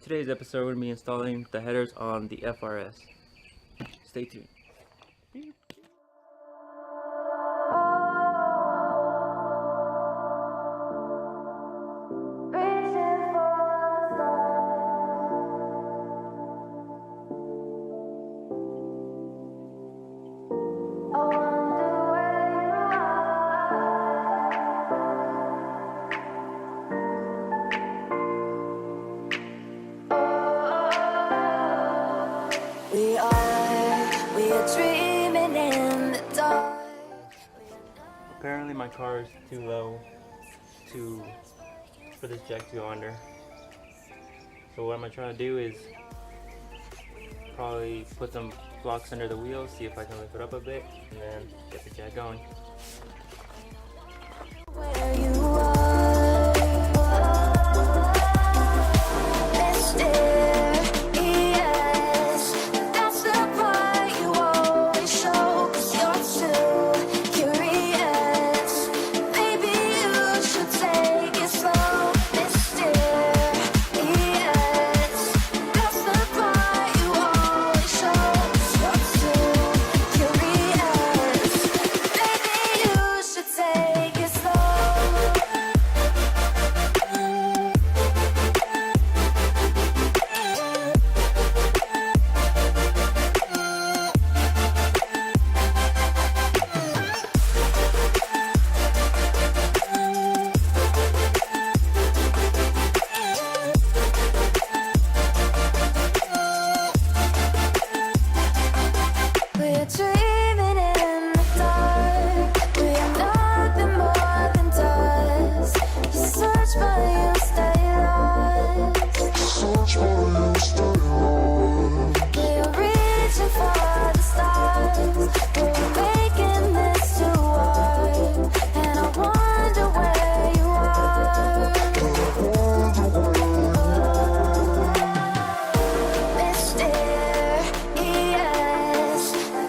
Today's episode, we're going to be installing the headers on the FRS. Stay tuned. We are dreaming in the dark. Apparently my car is too low for this jack to go under. So what I'm going to try to do is probably put some blocks under the wheels, see if I can lift it up a bit, and then get the jack going. Where you are, mysterious. That's the part you always show, 'cause you're too curious. Maybe you should take it slow. Mysterious. That's the part you always show, 'cause you're too curious. Maybe you should take it slow. We're dreaming in the dark. We are nothing more than dust. You search but you stay lost. We're reaching for the stars. We're making this too hard. And I wonder where you are. Mysterious.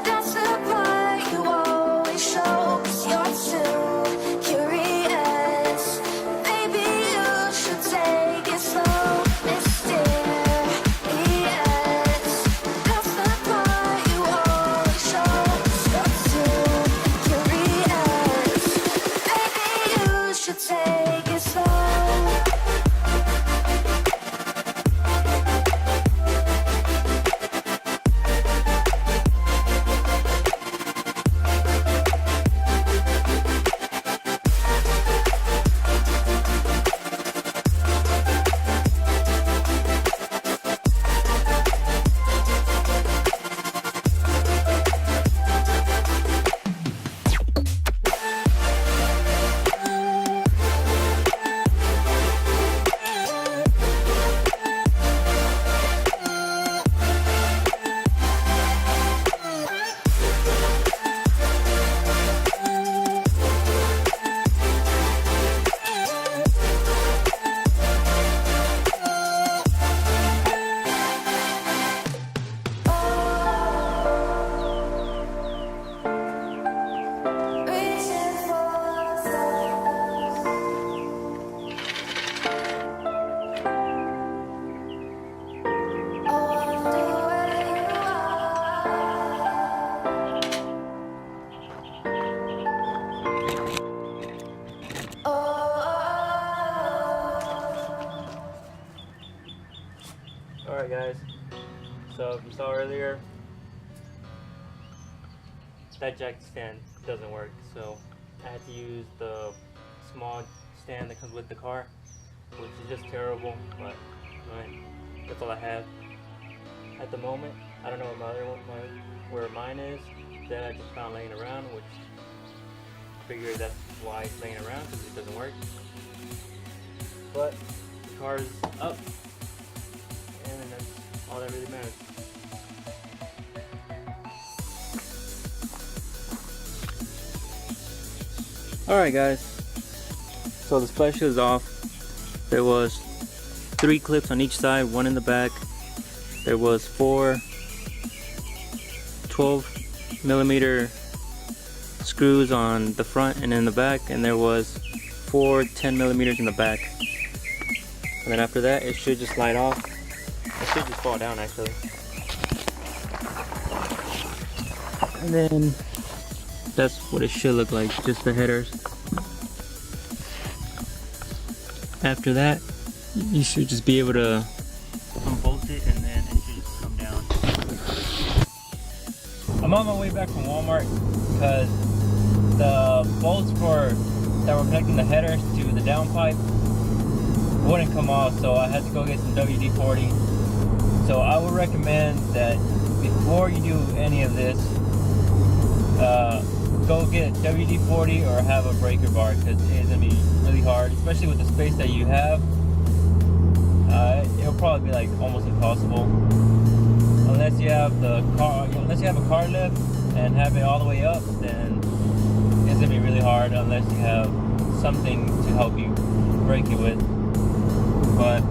That's the part you always show, 'cause you're too curious. Maybe you should take it slow. Mysterious. That's the part you always show, 'cause you're too curious. Maybe you should take it slow. Reaching for the stars. I wonder where you are. Alright guys, so if you saw earlier, that jack stand doesn't work, so I had to use the small stand that comes with the car, which is just terrible, but that's all I have at the moment. I don't know what my other one, where mine is, that I just found laying around, which I figure that's why it's laying around, because it doesn't work. But the car is up, and that's all that really matters. Alright guys, so the splash is off. There was 3 clips on each side, 1 in the back. There was 4 12mm screws on the front and in the back, and there was 4 10mm in the back. And then after that, it should just slide off. It should just fall down actually. And then that's what it should look like, just the headers. After that, you should just be able to unbolt it and then it should just come down. I'm on my way back from Walmart because the bolts that were connecting the headers to the downpipe wouldn't come off, so I had to go get some WD-40. So I would recommend that before you do any of this, go get WD-40 or have a breaker bar, because it is going to be really hard, especially with the space that you have. It'll probably be like almost impossible unless you have a car lift and have it all the way up. Then it's gonna be really hard unless you have something to help you break it with. But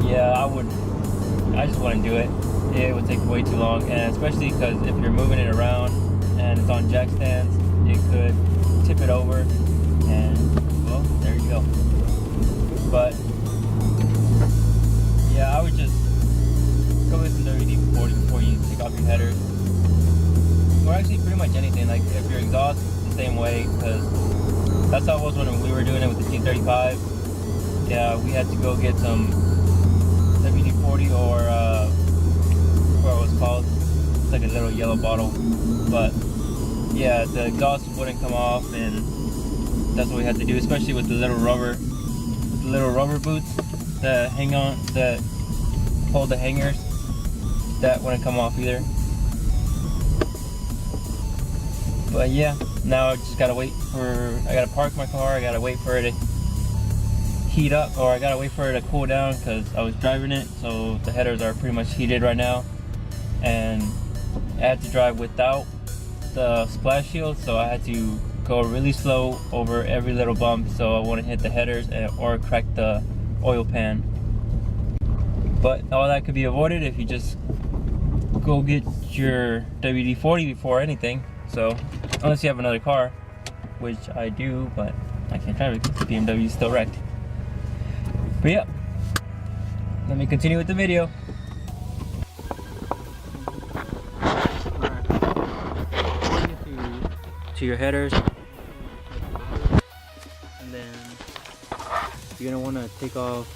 yeah, I just wouldn't do it. It would take way too long, and especially because if you're moving it around and it's on jack stands, it could tip it over, and well, there you go. But yeah, I would just go with some WD-40 before you take off your headers, or actually pretty much anything. Like if your exhaust, the same way, because that's how it was when we were doing it with the T35. Yeah, we had to go get some WD-40 or what it was called. It's like a little yellow bottle. But yeah, the exhaust wouldn't come off, and that's what we had to do, especially with the little rubber boots that hang on, that hold the hangers. That wouldn't come off either. But yeah, now I just gotta wait for, I gotta park my car, I gotta wait for it to heat up, or I gotta wait for it to cool down, because I was driving it, so the headers are pretty much heated right now, and I had to drive without the splash shield, so I had to go really slow over every little bump so I wouldn't hit the headers or crack the oil pan. But all that could be avoided if you just go get your WD-40 before anything. So unless you have another car, which I do, but I can't drive it because the BMW is still wrecked. But yeah, let me continue with the video. To your headers, and then you're gonna want to take off.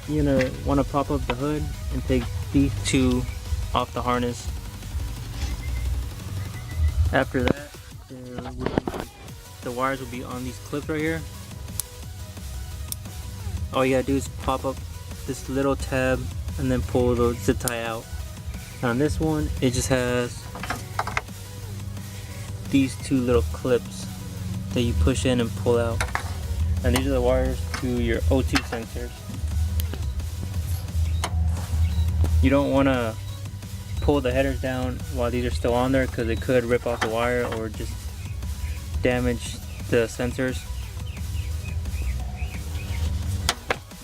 You're gonna want to pop up the hood and take these two off the harness. After that, the wires will be on these clips right here. All you gotta do is pop up this little tab and then pull the zip tie out. On this one, it just has these two little clips that you push in and pull out, and these are the wires to your O2 sensors. You don't want to pull the headers down while these are still on there, because it could rip off the wire or just damage the sensors.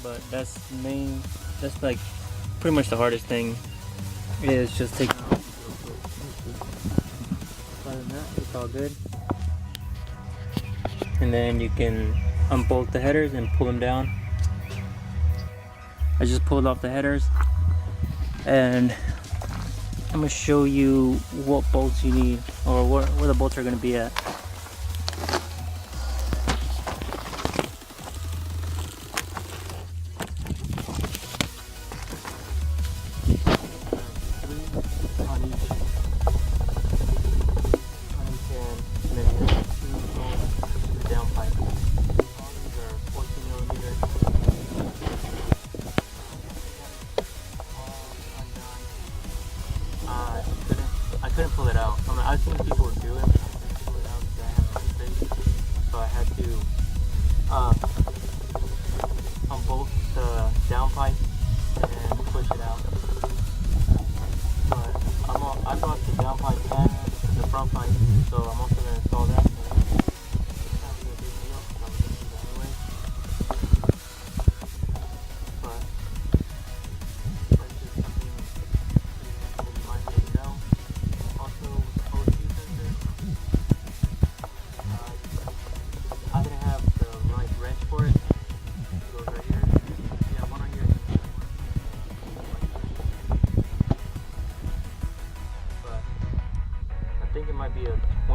But that's like pretty much the hardest thing, is just taking off. Other than that, it's all good. And then you can unbolt the headers and pull them down. I just pulled off the headers, and I'm gonna show you what bolts you need, or where the bolts are gonna be at. I couldn't pull it out. I mean, I've seen people do it. I couldn't pull it out because I have no space. So I had to unbolt the downpipe and push it out. But I brought the downpipe and the front pipe, so I'm also going to install that. It's not really a big deal because I'm going to do that anyway. But that's just something you might need to know. Also, O2 sensor. I didn't have the right wrench for it. It goes right here. Yeah, one right here.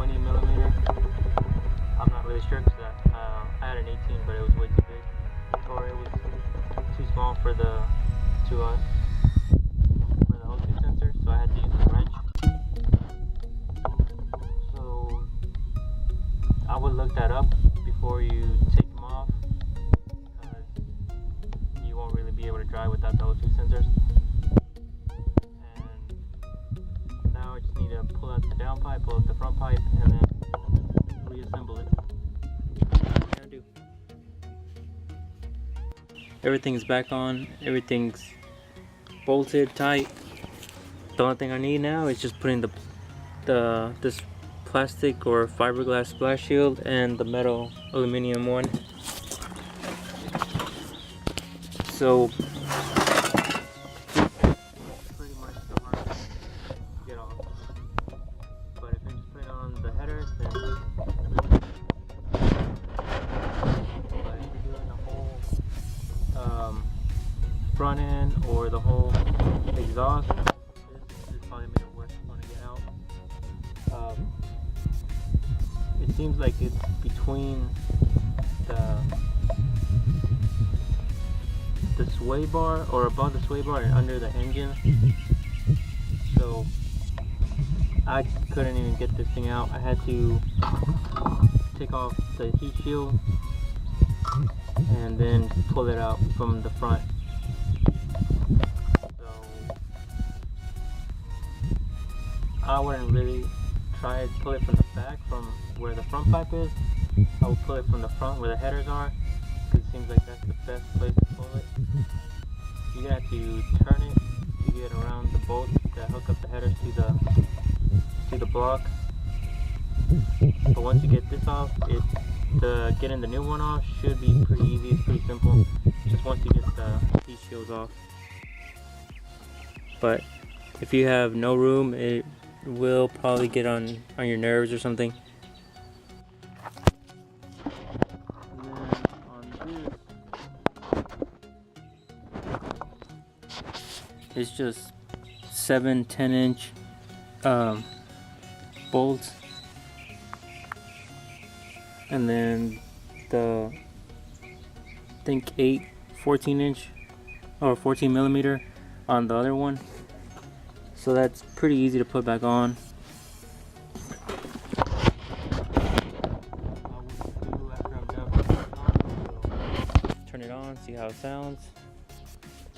20 millimeter. I'm not really sure because I had an 18, but it was way too big, or it was too small for the O2 sensor, so I had to use a wrench. So I would look that up before you take them off, because you won't really be able to drive without the O2 sensors. And now I just need to pull out the down pipe, pull out the front pipe, and then reassemble it. That's what I'm gonna do. Everything's back on, everything's bolted tight. The only thing I need now is just putting this plastic or fiberglass splash shield and the metal aluminum one. So pretty much the hardest to get off. But if you just put it on the headers, then but if you're doing the whole front end or the whole exhaust, this is probably the worst one to get out. It seems like it's between the sway bar, or above the sway bar and under the engine. So I couldn't even get this thing out. I had to take off the heat shield and then pull it out from the front. So I wouldn't really try to pull it from the back, from where the front pipe is. I would pull it from the front where the headers are, because it seems like that's the best place to pull it. You're gonna have to turn it to get around the bolts that hook up the headers to the block. But once you get this off, getting the new one off should be pretty easy. It's pretty simple. Just once you get the heat shields off. But if you have no room, it will probably get on your nerves or something. And then on this, it's just 7-10 inch bolts, and then I think 14 inch or 14 millimeter on the other one. So that's pretty easy to put back on. Turn it on, see how it sounds,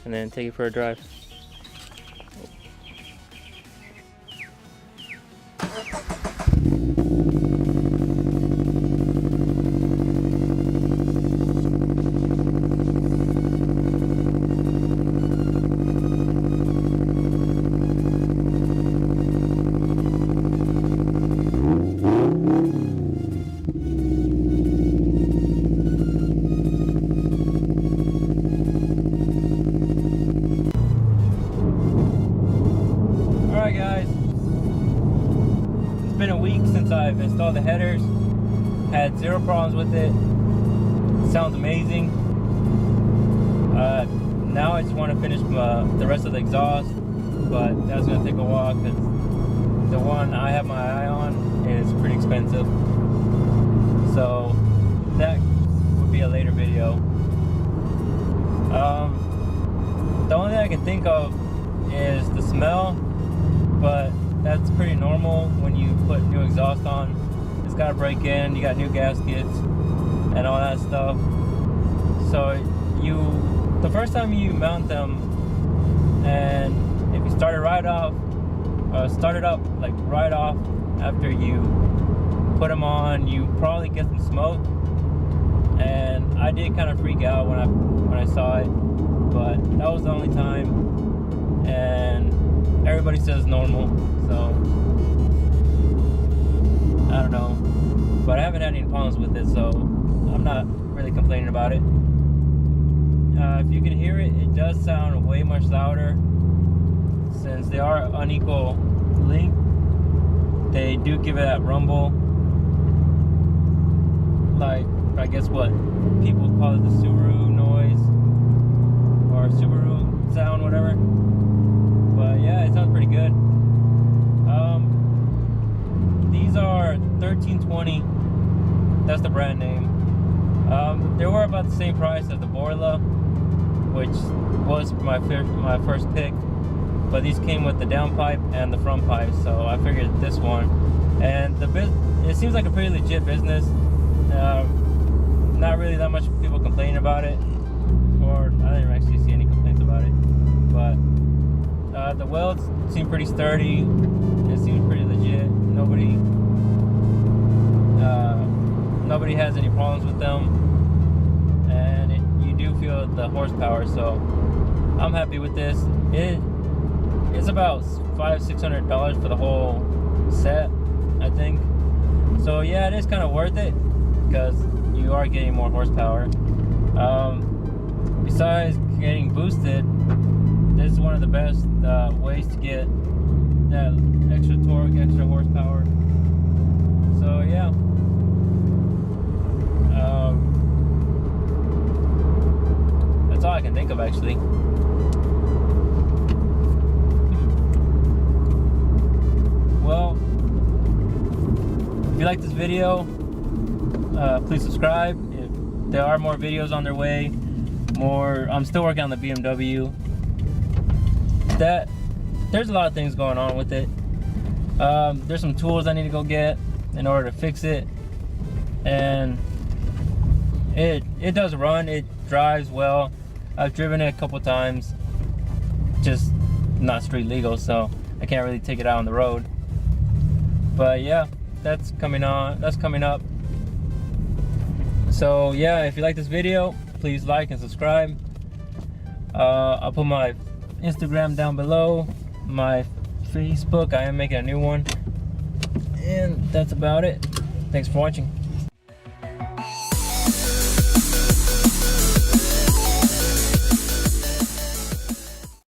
and then take it for a drive. Alright guys, it's been a week since I've installed the headers. Had zero problems with it. Sounds amazing. Now I just want to finish the rest of the exhaust, but that's going to take a while because the one I have my eye on is pretty expensive. So that would be a later video. The only thing I can think of is the smell, but that's pretty normal when you put new exhaust on. It's got to break in, you got new gaskets and all that stuff. So the first time you mount them, and if you start it right off, start it up like right off after you put them on, you probably get some smoke. And I did kind of freak out when I saw it, but that was the only time, and everybody says normal, so I don't know, but I haven't had any problems with it, so I'm not really complaining about it. If you can hear it, it does sound way much louder. Since they are unequal length, they do give it that rumble, like I guess what people call it, the Subaru noise or Subaru sound, whatever. But yeah, it sounds pretty good. These are 1420. That's the brand name. They were about the same price as the Borla, which was my first pick. But these came with the downpipe and the front pipe, so I figured this one. And it seems like a pretty legit business. Not really that much people complaining about it, or I didn't actually see any complaints about it. But the welds seem pretty sturdy. It seems pretty legit. Nobody has any problems with them, and you do feel the horsepower. So I'm happy with this. It's about $500-600 for the whole set, I think. So yeah, it is kind of worth it because you are getting more horsepower. Besides getting boosted, this is one of the best ways to get that extra torque, extra horsepower. So yeah, that's all I can think of actually. Well, if you like this video, please subscribe. If there are more videos on their way, I'm still working on the BMW. There's a lot of things going on with it. There's some tools I need to go get in order to fix it, and it does run. It drives well. I've driven it a couple times, just not street legal, so I can't really take it out on the road. But yeah, that's coming up. So yeah, if you like this video, please like and subscribe. I'll put my Instagram down below, my Facebook, I am making a new one, and that's about it. Thanks for watching.